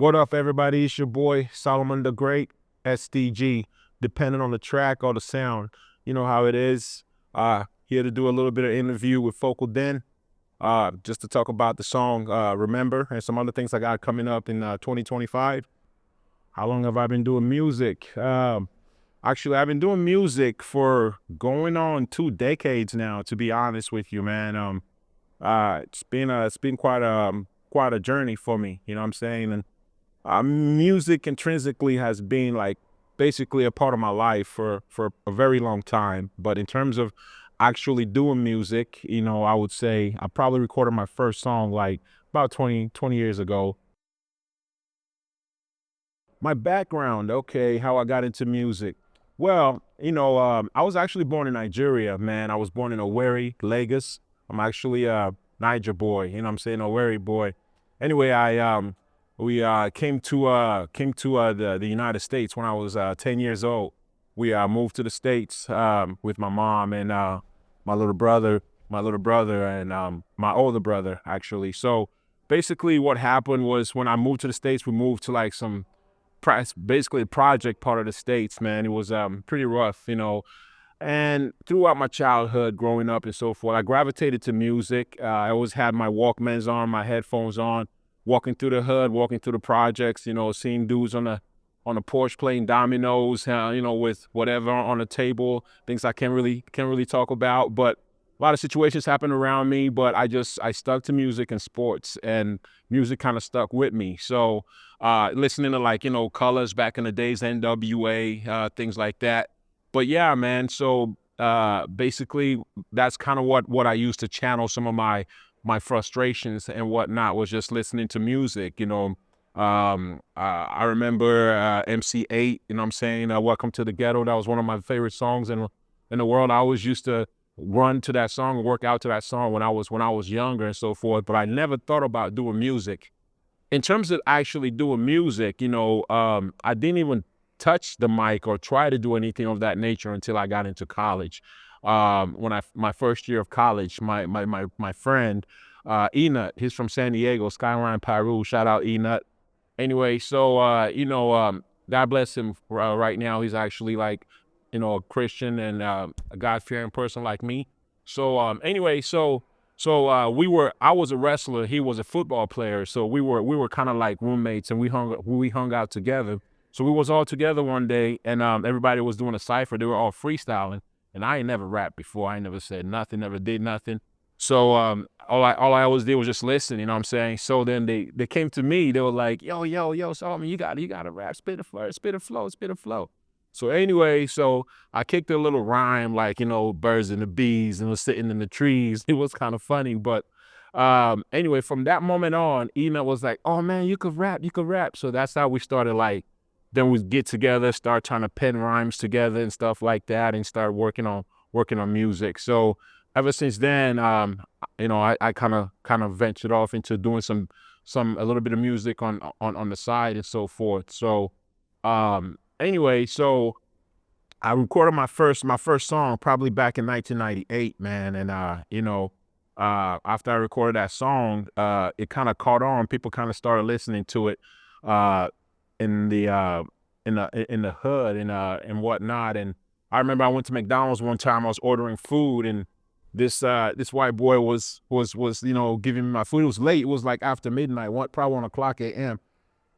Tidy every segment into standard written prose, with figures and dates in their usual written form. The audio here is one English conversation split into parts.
What up, everybody? It's your boy Solomon the Great, SDG. Depending on the track or the sound, you know how it is. Here to do a little bit of interview with Focal Den, just to talk about the song "Remember" and some other things I got coming up in 2025. How long have I been doing music? Actually, I've been doing music for going on 2 decades now. To be honest with you, man, it's been quite a journey for me. You know what I'm saying? And music intrinsically has been like basically a part of my life for a very long time. But in terms of actually doing music, I would say I probably recorded my first song like about 20 years ago. My background, okay, how I got into music. Well, I was actually born in Nigeria, man. I was born in Owerri, Lagos. I'm actually a Niger boy, you know what I'm saying, Owerri boy. Anyway, we came to the United States when I was 10 years old. We moved to the States with my mom and my little brother, and my older brother actually. So basically, what happened was when I moved to the States, we moved to like some basically a project part of the States, man. It was pretty rough, And throughout my childhood, growing up and so forth, I gravitated to music. I always had my Walkmans on, my headphones on, walking through the hood, walking through the projects, seeing dudes on the porch playing dominoes, with whatever on the table, things I can't really talk about. But a lot of situations happened around me, but I stuck to music and sports, and music kind of stuck with me. So listening to like, Colors back in the days, NWA, things like that. But yeah, man. So basically, that's kind of what I used to channel some of my frustrations and whatnot, was just listening to music. I remember MC8. You know what I'm saying? Welcome to the Ghetto. That was one of my favorite songs in the world. I always used to run to that song, work out to that song when I was younger and so forth. But I never thought about doing music. In terms of actually doing music, I didn't even touch the mic or try to do anything of that nature until I got into college. When my first year of college, my friend Enut, he's from San Diego, Skyline Pyru. Shout out Enut. Anyway, so God bless him. Right now, he's actually like, a Christian and a God-fearing person like me. So anyway, I was a wrestler, he was a football player, so we were kind of like roommates, and we hung out together. So we was all together one day, and everybody was doing a cipher. They were all freestyling, and I ain't never rapped before. I ain't never said nothing, never did nothing. So all I always did was just listen, you know what I'm saying? So then they came to me, they were like, yo, Solomon, you gotta rap, spit a flow, spit a flow, spit a flow. So anyway, so I kicked a little rhyme like, birds and the bees and was sitting in the trees. It was kind of funny, but anyway, from that moment on, Ina was like, oh man, you could rap, you could rap. So that's how we started, like, then we'd get together, start trying to pen rhymes together and stuff like that, and start working on music. So ever since then, I kind of ventured off into doing a little bit of music on the side and so forth. So anyway, so I recorded my first song probably back in 1998, man, and after I recorded that song, it kind of caught on. People kind of started listening to it uh, in the hood and whatnot. And I remember I went to McDonald's one time. I was ordering food, and this white boy was giving me my food. It was late. It was like after midnight, probably 1 o'clock a.m.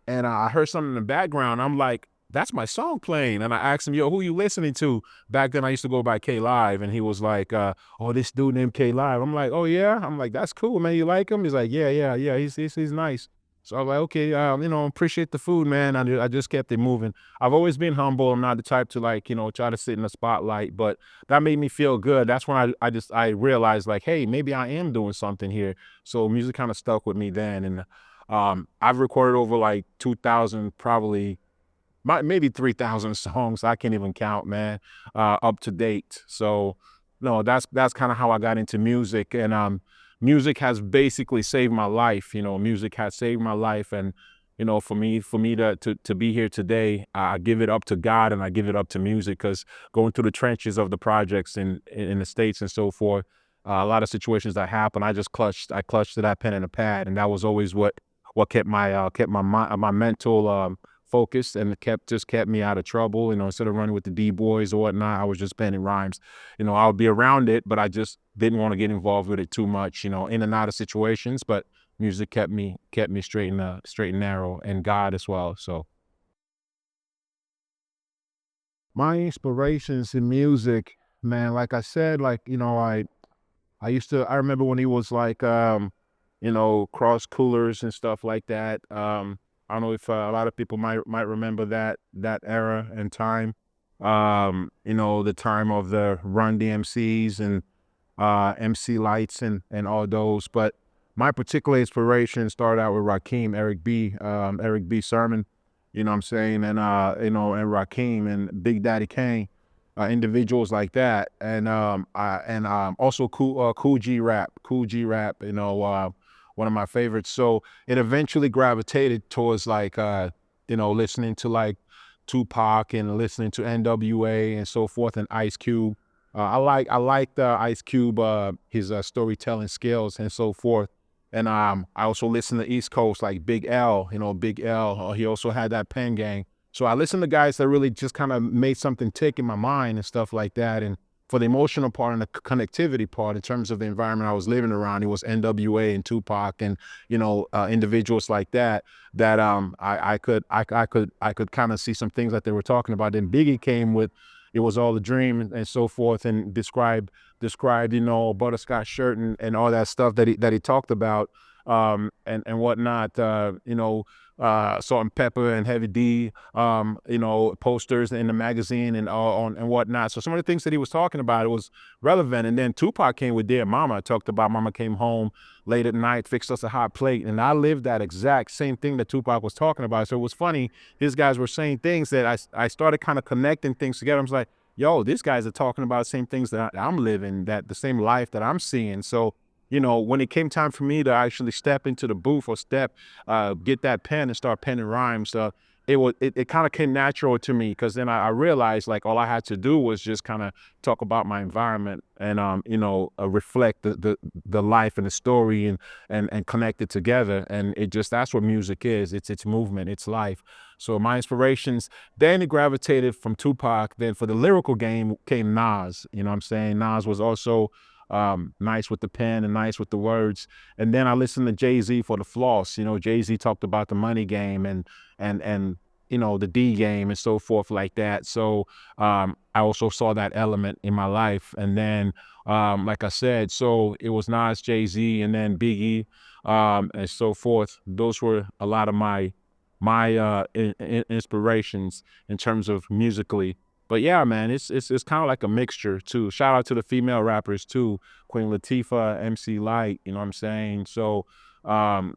And I heard something in the background. I'm like, that's my song playing. And I asked him, yo, who you listening to? Back then I used to go by K Live, and he was like, oh, this dude named K Live. I'm like, oh yeah? I'm like, that's cool, man. You like him? He's like, yeah. He's nice. So I was like, okay, appreciate the food, man. I just kept it moving. I've always been humble. I'm not the type to like, try to sit in the spotlight, but that made me feel good. That's when I realized like, hey, maybe I am doing something here. So music kind of stuck with me then. And I've recorded over like 2,000, probably maybe 3,000 songs. I can't even count, man, up to date. So no, that's kind of how I got into music. And music has basically saved my life. Music has saved my life. And for me to be here today, I give it up to God, and I give it up to music, because going through the trenches of the projects in the States and so forth, a lot of situations that happen, I clutched to that pen and a pad, and that was always what kept my my mental focused, and kept me out of trouble. Instead of running with the D boys or whatnot, I was just penning rhymes. I would be around it, but I just didn't want to get involved with it too much. In and out of situations, but music kept me straight and narrow, and God as well. So my inspirations in music, man, like I said, like I remember when he was like cross coolers and stuff like that. I don't know if a lot of people might remember that era and time. The time of the Run DMCs and MC Lights and all those. But my particular inspiration started out with Rakim, Eric B. Sermon, you know what I'm saying, and Rakim and Big Daddy Kane, individuals like that, and also Cool G Rap, one of my favorites. So it eventually gravitated towards like listening to like Tupac and listening to NWA and so forth, and Ice Cube. I like the Ice Cube, his storytelling skills and so forth. And I also listen to East Coast like Big L. Big L. He also had that pen gang. So I listen to guys that really just kind of made something tick in my mind and stuff like that. And for the emotional part and the connectivity part, in terms of the environment I was living around, it was NWA and Tupac and individuals like that. That I could kind of see some things that they were talking about. Then Biggie came with "It Was All a Dream" and so forth, and described butterscotch shirt and all that stuff that he talked about, and whatnot. Salt and Pepper and Heavy D, posters in the magazine and all and whatnot. So some of the things that he was talking about, it was relevant. And then Tupac came with "Dear Mama." Talked about mama came home late at night, fixed us a hot plate, and I lived that exact same thing that Tupac was talking about. So it was funny. These guys were saying things that I started kind of connecting things together. I was like, yo, these guys are talking about the same things that I'm living, that the same life that I'm seeing. So, when it came time for me to actually step into the booth or get that pen and start penning rhymes, it kind of came natural to me, because then I realized like all I had to do was just kind of talk about my environment and reflect the life and the story and connect it together. And that's what music is. It's movement, it's life. So my inspirations then it gravitated from Tupac. Then for the lyrical game came Nas. You know what I'm saying? Nas was also nice with the pen and nice with the words. And then I listened to Jay-Z for the floss. Jay-Z talked about the money game and the D game and so forth like that. So I also saw that element in my life. And then like I said, so it was Nas, Jay-Z, and then Biggie, and so forth. Those were a lot of my inspirations in terms of musically. But yeah, man, it's kind of like a mixture too. Shout out to the female rappers too, Queen Latifah, MC Light. You know what I'm saying? So um,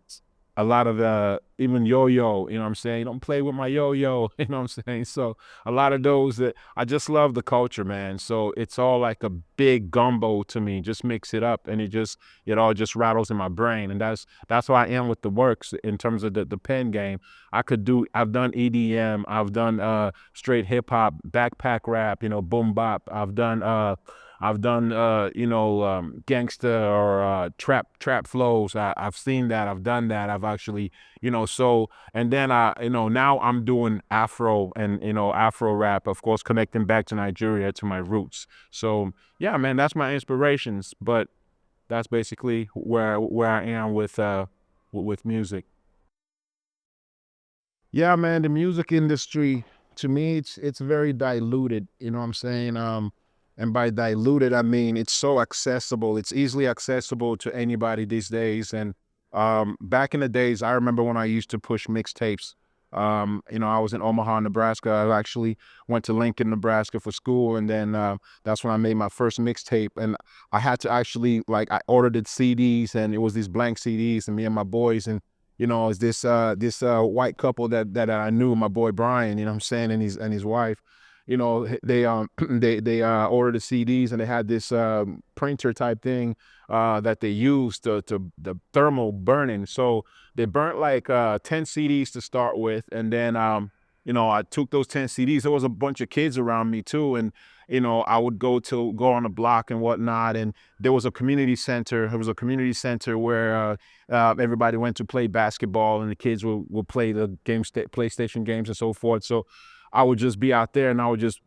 a lot of even Yo-Yo. You know what I'm saying? Don't play with my Yo-Yo. You know what I'm saying? So a lot of those that I just love the culture, man. So it's all like a big gumbo to me. Just mix it up, and it all just rattles in my brain, and that's why I am with the works in terms of the pen game. I've done EDM, I've done straight hip hop, backpack rap, boom bop. I've done gangster or trap flows. I've seen that. I've done that. I've actually, so, and then now I'm doing Afro and Afro rap, of course, connecting back to Nigeria, to my roots. So yeah, man, that's my inspirations. But that's basically where I am with music. Yeah, man, the music industry, to me, it's very diluted. You know what I'm saying? And by diluted, I mean it's so accessible. It's easily accessible to anybody these days. And back in the days, I remember when I used to push mixtapes. I was in Omaha, Nebraska. I actually went to Lincoln, Nebraska for school, and then that's when I made my first mixtape. And I had to actually like I ordered the CDs, and it was these blank CDs, and me and my boys, and it's this white couple that I knew, my boy Brian, what I'm saying, and his wife, they they ordered the CDs, and they had this printer type thing that they used to the thermal burning. So they burnt like 10 CDs to start with, and then I took those 10 CDs. There was a bunch of kids around me too. And, I would go on the block and whatnot. And there was a community center. There was a community center where everybody went to play basketball, and the kids would play the PlayStation games and so forth. So I would just be out there and I would just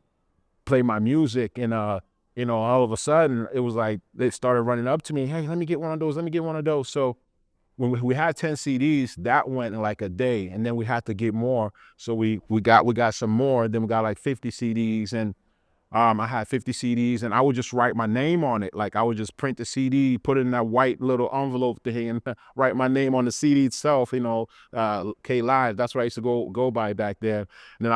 play my music. And, all of a sudden it was like they started running up to me. Hey, let me get one of those. Let me get one of those. So when we had 10 CDs, that went in like a day, and then we had to get more. So we got some more. Then we got like 50 CDs, and I had 50 CDs, and I would just write my name on it. Like I would just print the CD, put it in that white little envelope thing, and write my name on the CD itself. K Live. That's what I used to go by back there. And then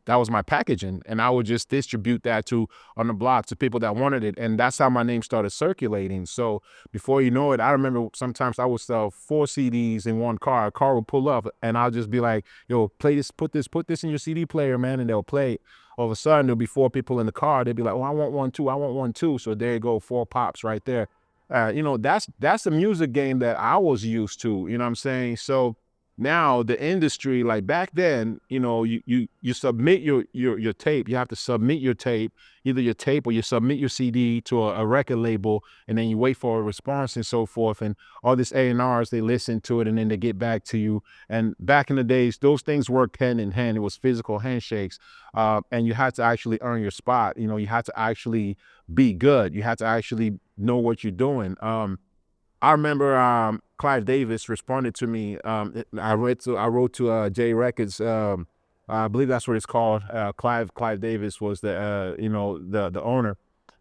that was my packaging, and I would just distribute that to on the block to people that wanted it, and that's how my name started circulating. So before you know it, I remember sometimes I would sell 4 CDs in one car. A car would pull up, and I'll just be like, "Yo, play this, put this in your CD player, man," and they'll play it. All of a sudden, there'll be 4 people in the car. They'd be like, "Oh, I want one too. I want one too." So there you go, 4 pops right there. That's the music game that I was used to. You know what I'm saying? So now the industry, like back then, you submit your tape. You have to submit your tape, either your tape or you submit your CD to a record label, and then you wait for a response and so forth. And all these A&Rs, they listen to it and then they get back to you. And back in the days, those things worked hand in hand. It was physical handshakes, and you had to actually earn your spot. You had to actually be good. You had to actually know what you're doing. I remember Clive Davis responded to me. I wrote to J Records. I believe that's what it's called. Clive Davis was the owner,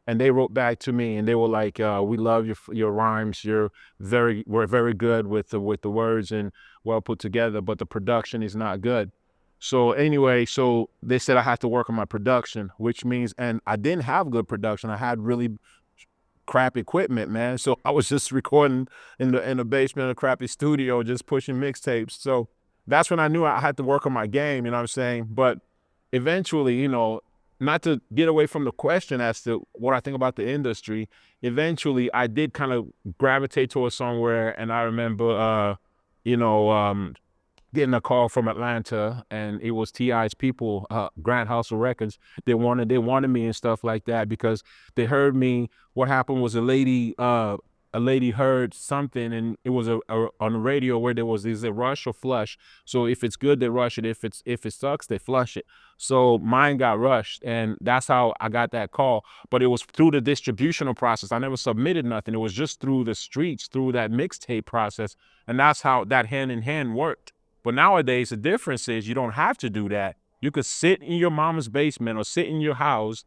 and they wrote back to me and they were like, "We love your rhymes. We're very good with the words and well put together, but the production is not good." So anyway, so they said I had to work on my production, which means, and I didn't have good production. I had really crap equipment, man. So I was just recording in the basement of a crappy studio, just pushing mixtapes. So that's when I knew I had to work on my game, you know what I'm saying? But eventually, not to get away from the question as to what I think about the industry, eventually I did kind of gravitate towards somewhere. And I remember, getting a call from Atlanta, and it was T.I.'s people, Grand Hustle Records. They wanted me and stuff like that because they heard me. What happened was a lady heard something, and it was on the radio where there was, is it rush or flush? So if it's good, they rush it. If it sucks, they flush it. So mine got rushed, and that's how I got that call. But it was through the distributional process. I never submitted nothing. It was just through the streets, through that mixtape process, and that's how that hand in hand worked. But nowadays, the difference is you don't have to do that. You could sit in your mama's basement or sit in your house,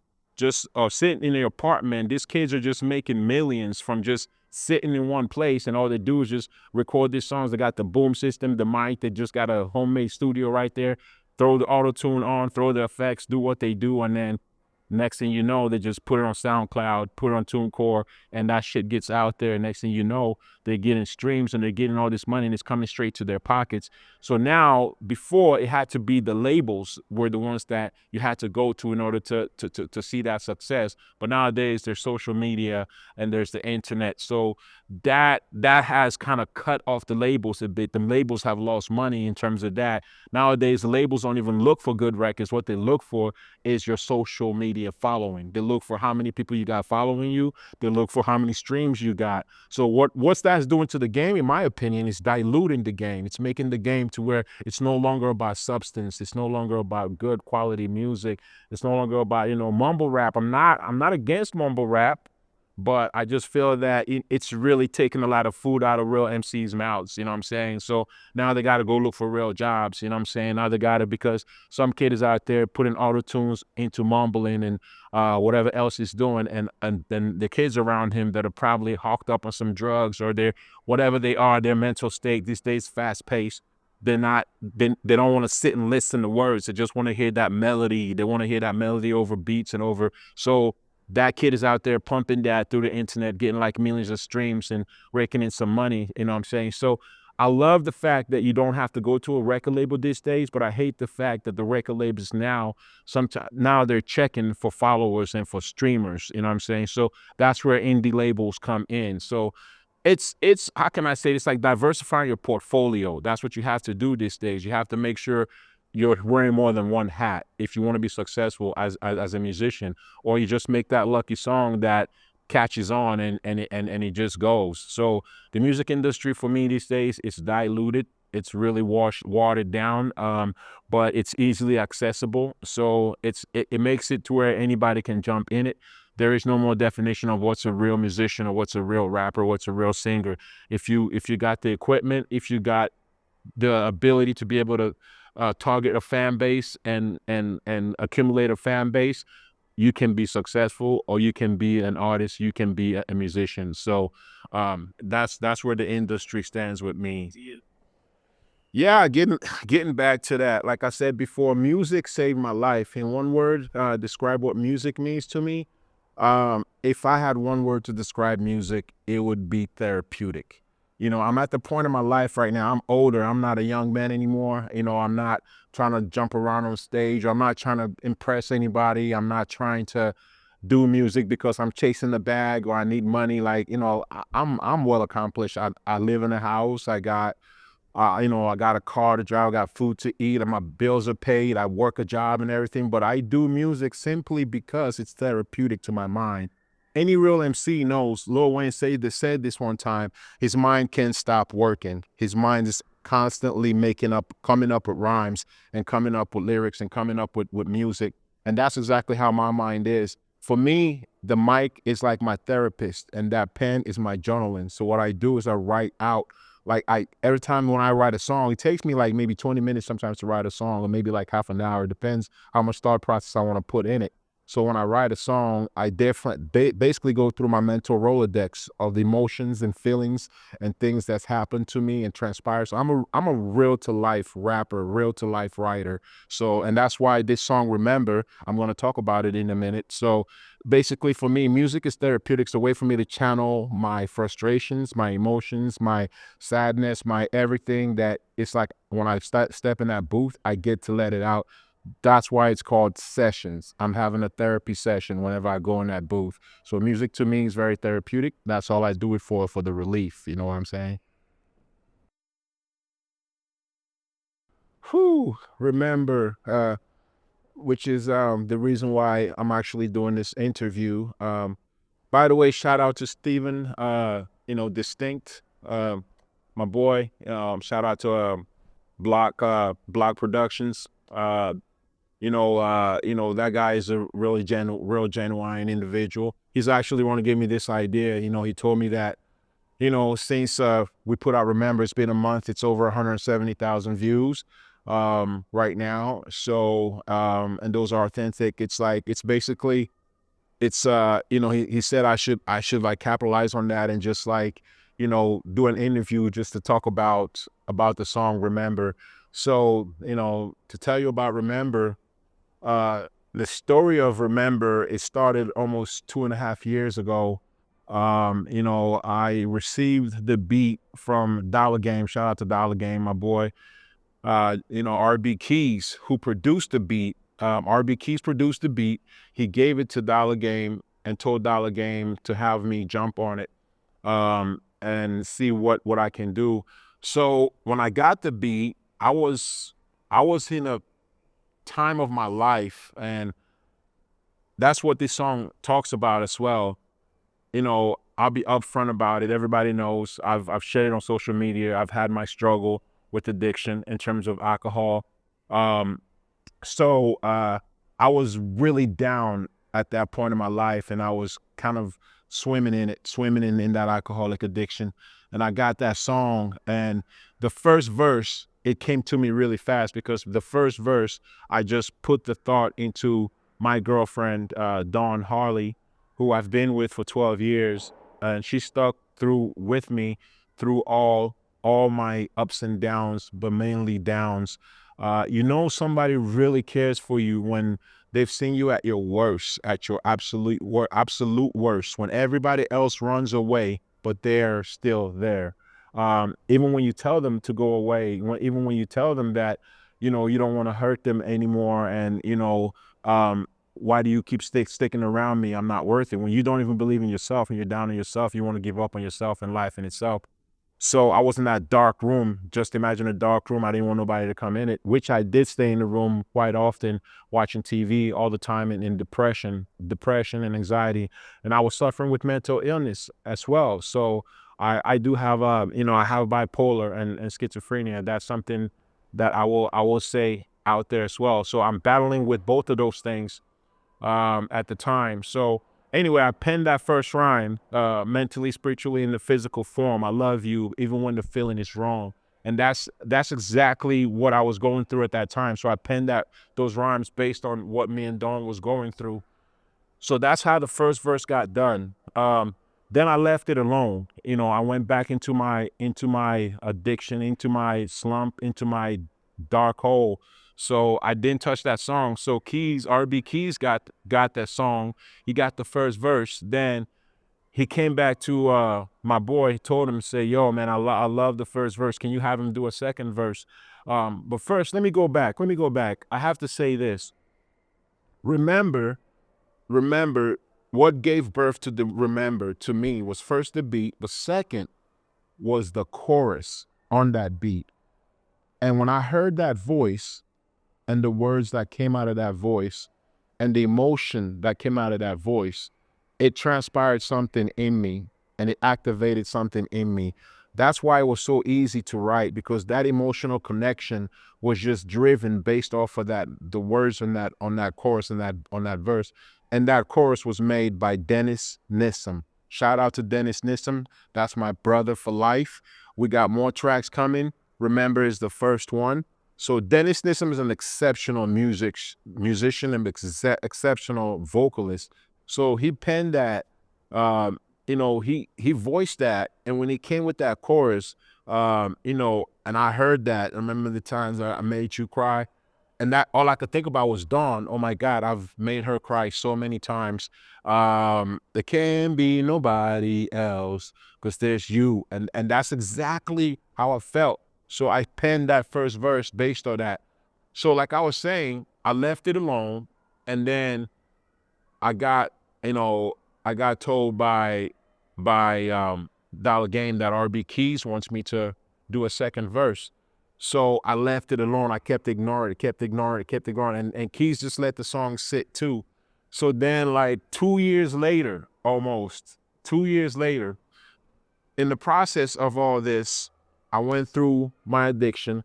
or sit in your apartment. These kids are just making millions from just sitting in one place, and all they do is just record these songs. They got the boom system, the mic. They just got a homemade studio right there. Throw the auto tune on, throw the effects, do what they do, and then next thing you know, they just put it on SoundCloud, put it on TuneCore, and that shit gets out there. Next thing you know, they're getting streams and they're getting all this money, and it's coming straight to their pockets. So now, before, it had to be the labels were the ones that you had to go to in order to see that success. But nowadays, there's social media and there's the internet. So that has kind of cut off the labels a bit. The labels have lost money in terms of that. Nowadays, the labels don't even look for good records. What they look for is your social media following. They look for how many people you got following you. They look for how many streams you got. So what's that's doing to the game, in my opinion, is diluting the game. It's making the game to where it's no longer about substance. It's no longer about good quality music. It's no longer about, mumble rap. I'm not against mumble rap, but I just feel that it's really taking a lot of food out of real MCs' mouths, you know what I'm saying? So now they got to go look for real jobs, you know what I'm saying? Now they got to, because some kid is out there putting auto tunes into mumbling and whatever else he's doing, and then the kids around him that are probably hawked up on some drugs, or they're whatever they are, their mental state these days fast paced. They don't want to sit and listen to words. They just want to hear that melody. They want to hear that melody over beats and over. So that kid is out there pumping that through the internet, getting like millions of streams and raking in some money, you know what I'm saying? So I love the fact that you don't have to go to a record label these days, but I hate the fact that the record labels now they're checking for followers and for streamers, you know what I'm saying? So that's where indie labels come in. So it's how can I say, it's like diversifying your portfolio. That's what you have to do these days. You have to make sure you're wearing more than one hat if you want to be successful as a musician, or you just make that lucky song that catches on and it just goes. So the music industry for me these days is diluted. It's really watered down, but it's easily accessible. So it makes it to where anybody can jump in it. There is no more definition of what's a real musician or what's a real rapper, what's a real singer. If you got the equipment, if you got the ability to be able to target a fan base and accumulate a fan base, you can be successful, or you can be an artist, you can be a musician. So that's where the industry stands with me. Yeah, getting back to that, like I said before, music saved my life. In one word, describe what music means to me. If I had one word to describe music, it would be therapeutic. I'm at the point in my life right now. I'm older. I'm not a young man anymore. I'm not trying to jump around on stage. I'm not trying to impress anybody. I'm not trying to do music because I'm chasing the bag or I need money. Like, I'm well accomplished. I live in a house. I got a car to drive, I got food to eat, and my bills are paid. I work a job and everything, but I do music simply because it's therapeutic to my mind. Any real MC knows. Lil Wayne said this one time. His mind can't stop working. His mind is constantly coming up with rhymes and coming up with lyrics and coming up with music. And that's exactly how my mind is. For me, the mic is like my therapist, and that pen is my journaling. So what I do is I write out, like, I every time when I write a song, it takes me like maybe 20 minutes sometimes to write a song, or maybe like half an hour. It depends how much thought process I want to put in it. So when I write a song, I definitely basically go through my mental Rolodex of the emotions and feelings and things that's happened to me and transpired. So I'm a real to life rapper, real to life writer. So, and that's why this song Remember, I'm going to talk about it in a minute. So basically for me, music is therapeutic. It's a way for me to channel my frustrations, my emotions, my sadness, my everything. That it's like when I step in that booth, I get to let it out. That's why it's called sessions. I'm having a therapy session whenever I go in that booth. So music to me is very therapeutic. That's all I do it for the relief. You know what I'm saying? Whew, remember, which is the reason why I'm actually doing this interview. By the way, shout out to Steven, Distinct, my boy. Shout out to Block Productions. That guy is a real genuine individual. He's actually want to give me this idea. He told me that, since we put out Remember, it's been a month, it's over 170,000 views right now. So, and those are authentic. It's like, it's basically, he said I should like capitalize on that and just like, do an interview just to talk about the song Remember. So, to tell you about Remember, the story of Remember, it started almost 2.5 years ago. I received the beat from Dollar Game. Shout out to Dollar Game, my boy. RB Keys, who produced the beat. RB Keys produced the beat. He gave it to Dollar Game and told Dollar Game to have me jump on it, and see what I can do. So when I got the beat, I was in a time of my life, and that's what this song talks about as well. I'll be upfront about it. Everybody knows I've shared it on social media. I've had my struggle with addiction in terms of alcohol. Um, so I was really down at that point in my life, and I was kind of swimming in that alcoholic addiction. And I got that song, and the first verse, it came to me really fast, because the first verse, I just put the thought into my girlfriend, Dawn Harley, who I've been with for 12 years. And she stuck through with me through all my ups and downs, but mainly downs. Somebody really cares for you when they've seen you at your worst, at your absolute worst, when everybody else runs away, but they're still there. Even when you tell them to go away, even when you tell them that, you don't want to hurt them anymore, and why do you keep sticking around me? I'm not worth it. When you don't even believe in yourself and you're down on yourself, you want to give up on yourself and life in itself. So I was in that dark room. Just imagine a dark room. I didn't want nobody to come in it, which I did stay in the room quite often, watching TV all the time and in depression and anxiety. And I was suffering with mental illness as well. So I do have I have bipolar and schizophrenia. That's something that I will say out there as well. So I'm battling with both of those things at the time. So anyway, I penned that first rhyme, mentally, spiritually, in the physical form. I love you, even when the feeling is wrong. And that's exactly what I was going through at that time. So I penned those rhymes based on what me and Dawn was going through. So that's how the first verse got done. Then I left it alone. I went back into my addiction, into my slump, into my dark hole. So I didn't touch that song. So Keys, RB Keys got that song. He got the first verse. Then he came back to my boy, told him, say, yo, man, I love the first verse. Can you have him do a second verse? But first, let me go back. I have to say this. Remember remember what gave birth to the remember to me was first the beat, but second was the chorus on that beat. And when I heard that voice and the words that came out of that voice and the emotion that came out of that voice, it transpired something in me and it activated something in me. That's why it was so easy to write, because that emotional connection was just driven based off of the words on that chorus and that on that verse. And that chorus was made by Denis Nisim. Shout out to Denis Nisim. That's my brother for life. We got more tracks coming. Remember is the first one. So Denis Nisim is an exceptional musician and exceptional vocalist. So he penned that, he voiced that, and when he came with that chorus, and I heard that. I remember the times I made you cry, and that all I could think about was Dawn. Oh my God, I've made her cry so many times. There can be nobody else because there's you, and that's exactly how I felt. So I penned that first verse based on that. So like I was saying, I left it alone, and then I got, you know, I got told by Dollar Game that RB Keys wants me to do a second verse. So I left it alone. I kept ignoring it, kept ignoring it. And Keys just let the song sit too. So then like 2 years later, almost 2 years later, in the process of all this, I went through my addiction.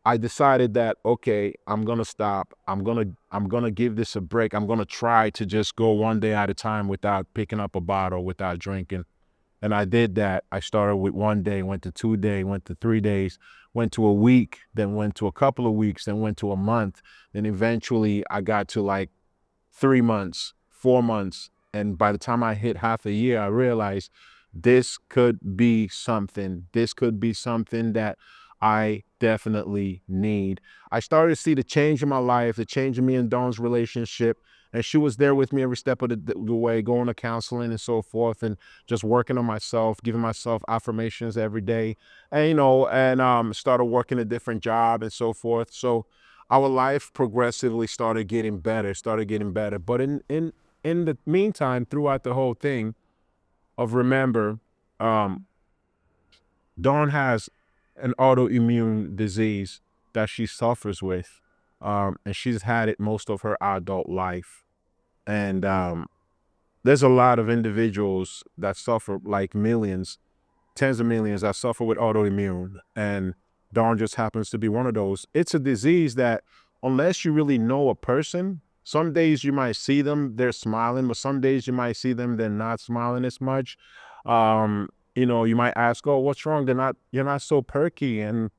I decided that, okay, I'm gonna stop. I'm gonna give this a break. I'm gonna try to just go one day at a time without picking up a bottle, without drinking. And I did that. I started with one day, went to 2 days, went to 3 days, went to a week, then went to a couple of weeks, then went to a month. Then eventually I got to like 3 months, 4 months. And by the time I hit half a year, I realized this could be something. This could be something that I definitely need. I started to see the change in my life, the change in me and Dawn's relationship. And she was there with me every step of the way, going to counseling and so forth, and just working on myself, giving myself affirmations every day. And started working a different job and so forth. So our life progressively started getting better. But in the meantime, throughout the whole thing of remember, um, Dawn has an autoimmune disease that she suffers with, and she's had it most of her adult life. And there's a lot of individuals that suffer, like millions, tens of millions that suffer with autoimmune, and Dawn just happens to be one of those. It's a disease that, unless you really know a person, some days you might see them, they're smiling, but some days you might see them, they're not smiling as much. You might ask, "Oh, what's wrong? You're not so perky and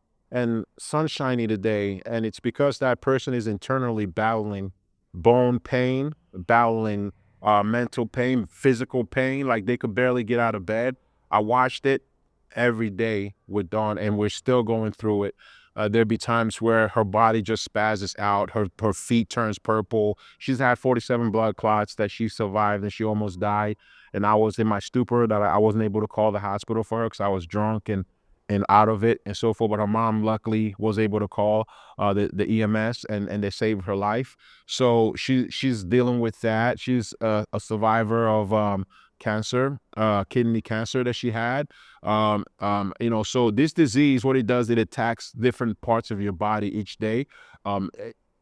sunshiny today," and it's because that person is internally battling bone pain, battling mental pain, physical pain, like they could barely get out of bed. I watched it every day with Dawn, and we're still going through it. There'd be times where her body just spazzes out, her feet turns purple. She's had 47 blood clots that she survived, and she almost died. And I was in my stupor that I wasn't able to call the hospital for her because I was drunk and out of it and so forth. But her mom luckily was able to call the EMS, and they saved her life. So she's dealing with that. She's a survivor of cancer, kidney cancer that she had. So this disease, what it does, it attacks different parts of your body each day. Um,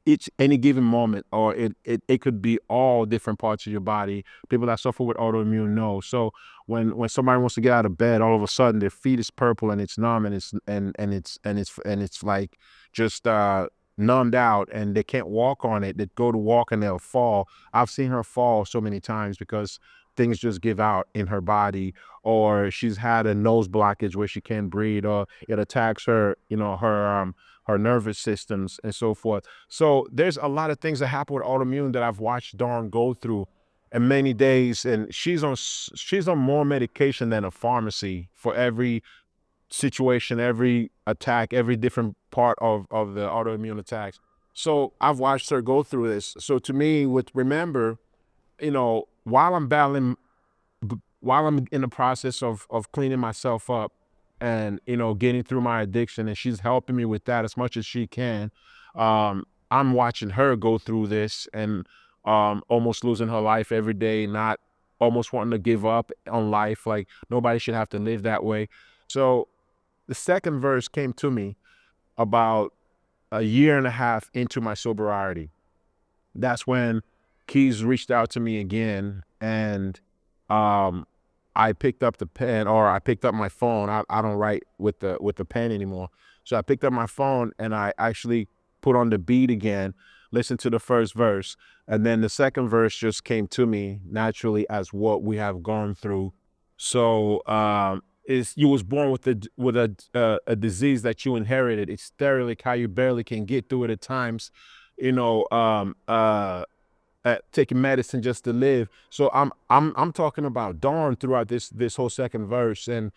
each any given moment, or it could be all different parts of your body. People that suffer with autoimmune know. So when somebody wants to get out of bed, all of a sudden their feet is purple and it's numb, and it's like just numbed out, and they can't walk on it. They go to walk and they'll fall. I've seen her fall so many times because things just give out in her body, or she's had a nose blockage where she can't breathe, or it attacks her, her nervous systems and so forth. So there's a lot of things that happen with autoimmune that I've watched Dawn go through in many days, and she's on more medication than a pharmacy for every situation, every attack, every different part of the autoimmune attacks. So I've watched her go through this. So to me, with Remember, while I'm battling, while I'm in the process of cleaning myself up, and getting through my addiction, and she's helping me with that as much as she can. I'm watching her go through this, and almost losing her life every day, not almost wanting to give up on life. Like, nobody should have to live that way. So the second verse came to me about a year and a half into my sobriety. That's when Keys reached out to me again, and um, I picked up the pen, or I picked up my phone. I don't write with the pen anymore, so I picked up my phone and I actually put on the beat again, listened to the first verse, and then the second verse just came to me naturally as what we have gone through. So is you was born with a disease that you inherited. It's sterile, how you barely can get through it at times. You know, taking medicine just to live. So I'm talking about Dawn throughout this whole second verse, and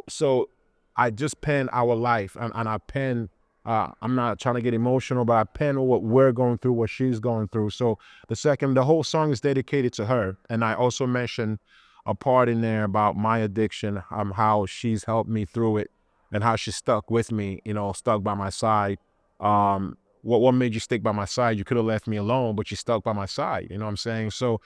so I just pen our life, and I pen. I'm not trying to get emotional, but I pen what we're going through, what she's going through. So the whole song is dedicated to her, and I also mentioned a part in there about my addiction, how she's helped me through it, and how she stuck with me, stuck by my side. What made you stick by my side? You could have left me alone, but you stuck by my side. You know what I'm saying? So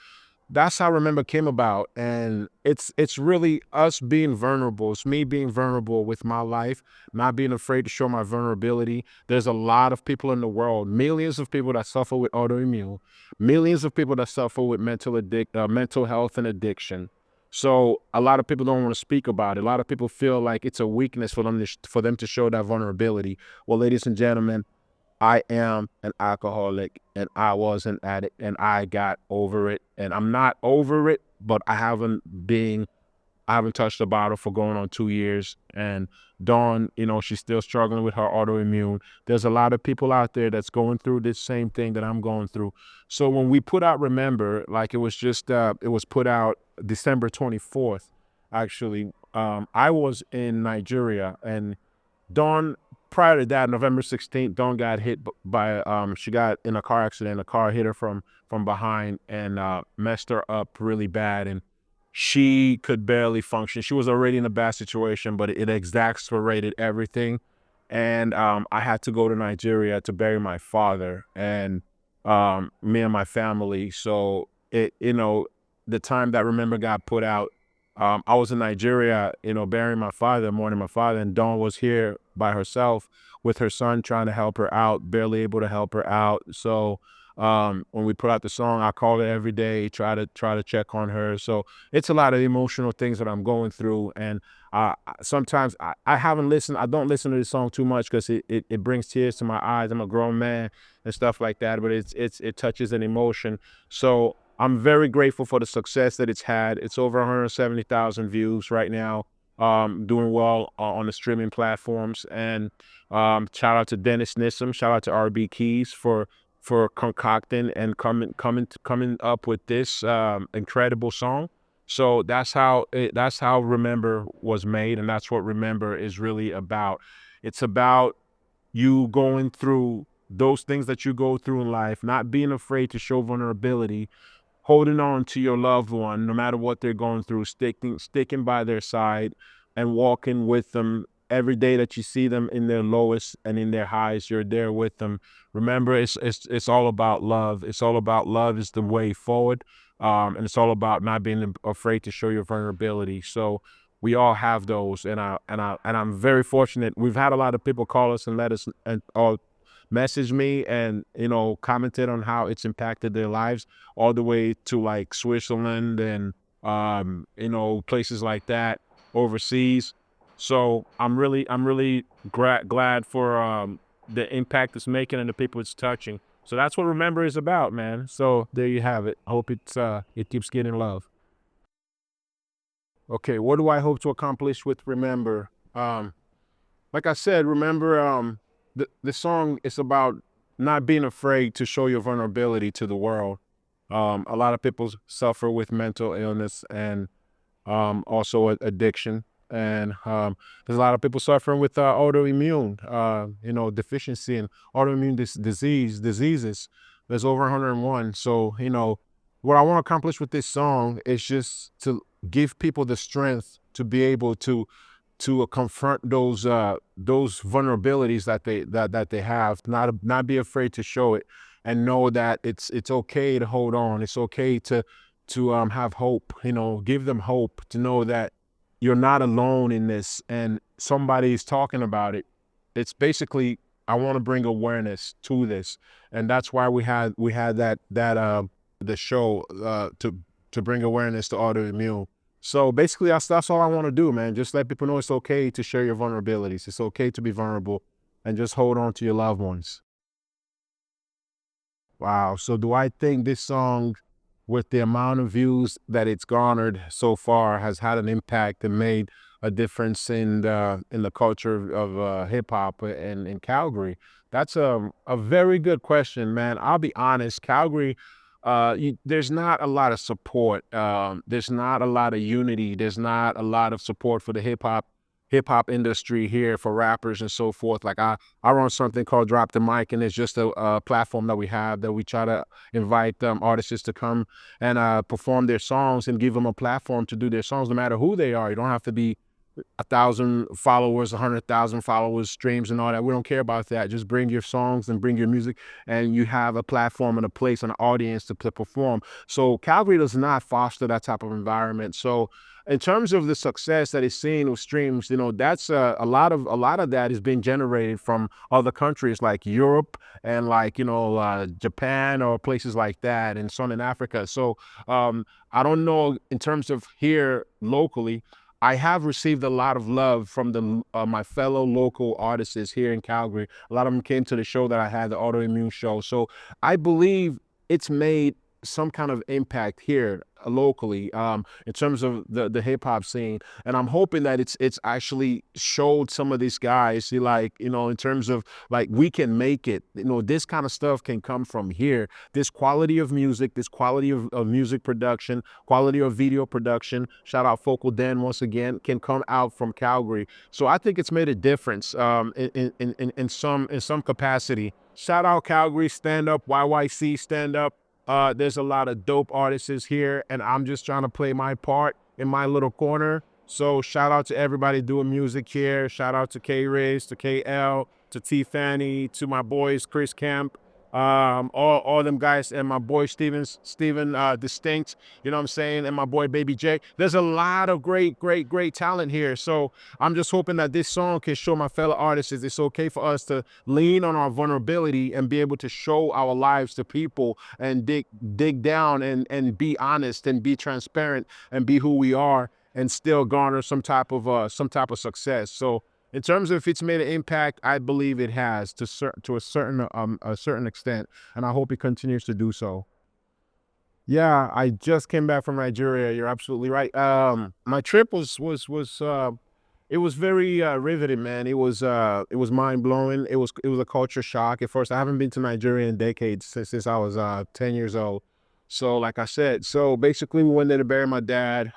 that's how Remember came about, and it's really us being vulnerable. It's me being vulnerable with my life, not being afraid to show my vulnerability. There's a lot of people in the world, millions of people that suffer with autoimmune, millions of people that suffer with mental health and addiction. So a lot of people don't want to speak about it. A lot of people feel like it's a weakness for them to show that vulnerability. Well, ladies and gentlemen, I am an alcoholic, and I was an addict, and I got over it, and I'm not over it, but I haven't touched a bottle for going on 2 years. And Dawn, she's still struggling with her autoimmune. There's a lot of people out there that's going through this same thing that I'm going through. So when we put out Remember, like, it was put out December 24th, actually. I was in Nigeria, and Dawn, prior to that, November 16th, Dawn got hit by, she got in a car accident. A car hit her from behind, and messed her up really bad. And she could barely function. She was already in a bad situation, but it exacerbated everything. And I had to go to Nigeria to bury my father, and me and my family. So the time that Remember got put out, I was in Nigeria, burying my father, mourning my father, and Dawn was here by herself with her son, trying to help her out, barely able to help her out. So when we put out the song, I call her every day, try to check on her. So it's a lot of emotional things that I'm going through, and sometimes I haven't listened. I don't listen to this song too much because it brings tears to my eyes. I'm a grown man and stuff like that, but it touches an emotion. So I'm very grateful for the success that it's had. It's over 170,000 views right now. Doing well on the streaming platforms. And shout out to Denis Nisim, shout out to RB Keys for concocting and coming up with this incredible song. So that's how Remember was made, and that's what Remember is really about. It's about you going through those things that you go through in life, not being afraid to show vulnerability, holding on to your loved one no matter what they're going through, sticking by their side, and walking with them every day that you see them in their lowest and in their highs, you're there with them. Remember, it's all about love. It's all about love is the way forward. And it's all about not being afraid to show your vulnerability. So we all have those, and I'm very fortunate. We've had a lot of people call us and let us and or message me and commented on how it's impacted their lives, all the way to like Switzerland and places like that overseas. So I'm really glad for the impact it's making and the people it's touching. So that's what Remember is about, man. So there you have it. I hope it keeps getting love. Okay, what do I hope to accomplish with Remember? Like I said, Remember, the song is about not being afraid to show your vulnerability to the world. A lot of people suffer with mental illness and also addiction. And there's a lot of people suffering with autoimmune, deficiency and autoimmune diseases. There's over 101. So, what I want to accomplish with this song is just to give people the strength to be able to confront those vulnerabilities that they have, not be afraid to show it, and know that it's okay to hold on. It's okay to have hope. Give them hope to know that you're not alone in this, and somebody's talking about it. It's basically, I want to bring awareness to this, and that's why we had that the show to bring awareness to autoimmune. So basically, that's all I want to do, man. Just let people know it's okay to share your vulnerabilities. It's okay to be vulnerable, and just hold on to your loved ones. Wow. So do I think this song, with the amount of views that it's garnered so far, has had an impact and made a difference in the culture of hip hop in Calgary? That's a very good question, man. I'll be honest, Calgary. There's not a lot of support. There's not a lot of unity. There's not a lot of support for the hip hop industry here for rappers and so forth. Like I run something called Drop the Mic, and it's just a platform that we have that we try to invite artists to come and perform their songs and give them a platform to do their songs, no matter who they are. You don't have to be 1,000 followers, 100,000 followers, streams, and all that. We don't care about that. Just bring your songs and bring your music, and you have a platform and a place and an audience to perform. So Calgary does not foster that type of environment. So in terms of the success that is seen with streams, that's a lot of that is being generated from other countries like Europe and like Japan or places like that, and some in Africa. So I don't know in terms of here locally. I have received a lot of love from my fellow local artists here in Calgary. A lot of them came to the show that I had, the autoimmune show. So I believe it's made some kind of impact here locally, in terms of the hip hop scene, and I'm hoping that it's actually showed some of these guys, like, in terms of like, we can make it. This kind of stuff can come from here. This quality of music, this quality of music production, quality of video production. Shout out Focal Dan once again, can come out from Calgary. So I think it's made a difference in some capacity. Shout out Calgary, stand up, YYC, stand up. There's a lot of dope artists here, and I'm just trying to play my part in my little corner. So shout out to everybody doing music here. Shout out to K Riz, to KL, to T Fanny, to my boys Chris Camp, all them guys, and my boy Steven Distinct. You know what I'm saying? And my boy Baby J. There's a lot of great talent here. So I'm just hoping that this song can show my fellow artists it's okay for us to lean on our vulnerability and be able to show our lives to people and dig down and be honest and be transparent and be who we are, and still garner some type of success. So in terms of if it's made an impact, I believe it has to a certain extent, and I hope it continues to do so. Yeah, I just came back from Nigeria. You're absolutely right. My trip was it was very riveting, man. It was mind blowing. It was a culture shock at first. I haven't been to Nigeria in decades, since I was 10 years old. So like I said, so basically we went there to bury my dad.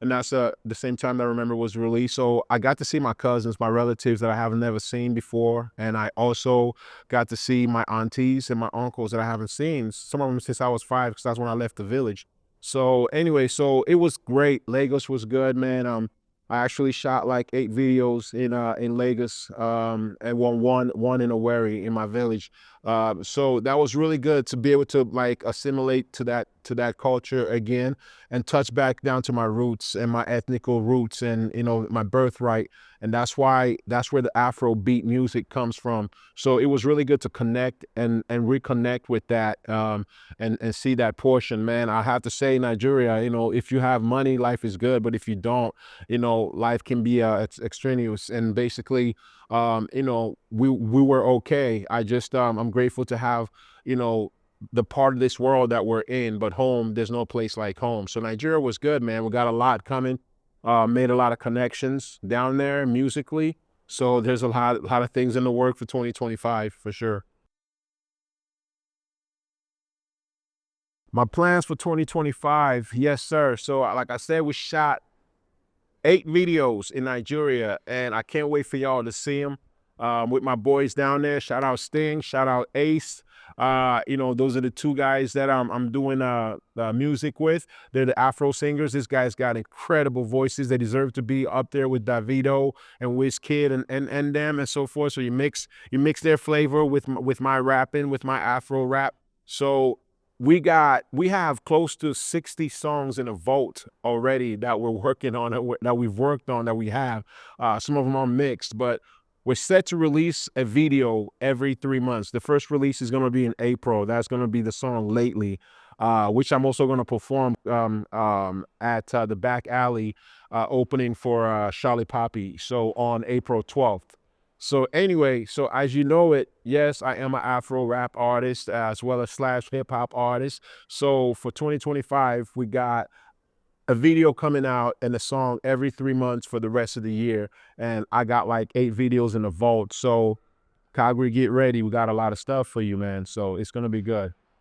And that's the same time that Remember was released. So I got to see my cousins, my relatives that I haven't never seen before, and I also got to see my aunties and my uncles that I haven't seen. Some of them since I was 5, because that's when I left the village. So anyway, so it was great. Lagos was good, man. I actually shot like 8 videos in Lagos, and one in Owerri in my village. So that was really good to be able to like assimilate to that culture again and touch back down to my roots and my ethnical roots and my birthright. And that's where the Afro beat music comes from. So it was really good to connect and reconnect with that, and see that portion, man. I have to say, Nigeria, if you have money, life is good, but if you don't, life can be extraneous. And basically, we were okay. I'm grateful to have, you know, the part of this world that we're in, but home, there's no place like home. So Nigeria was good, man. We got a lot coming. Made a lot of connections down there musically. So there's a lot of things in the work for 2025 for sure. My plans for 2025, yes, sir. So, like I said, we shot 8 videos in Nigeria, and I can't wait for y'all to see them with my boys down there. Shout out Sting, shout out Ace. Those are the two guys that I'm doing music with. They're the Afro singers. This guy's got incredible voices. They deserve to be up there with Davido and Wizkid and them and so forth. So you mix their flavor with my rapping, with my Afro rap. So we have close to 60 songs in a vault already that we're working on, that we've worked on, that we have. Some of them are mixed, but we're set to release a video every 3 months. The first release is going to be in April. That's going to be the song Lately, which I'm also going to perform at the back alley opening for Charlie Poppy. So on April 12th. So anyway, so as you know it, yes, I am an Afro rap artist as well as slash hip hop artist. So for 2025, we got a video coming out and a song every 3 months for the rest of the year. And I got like 8 videos in the vault. So Calgary, get ready. We got a lot of stuff for you, man. So it's gonna be good.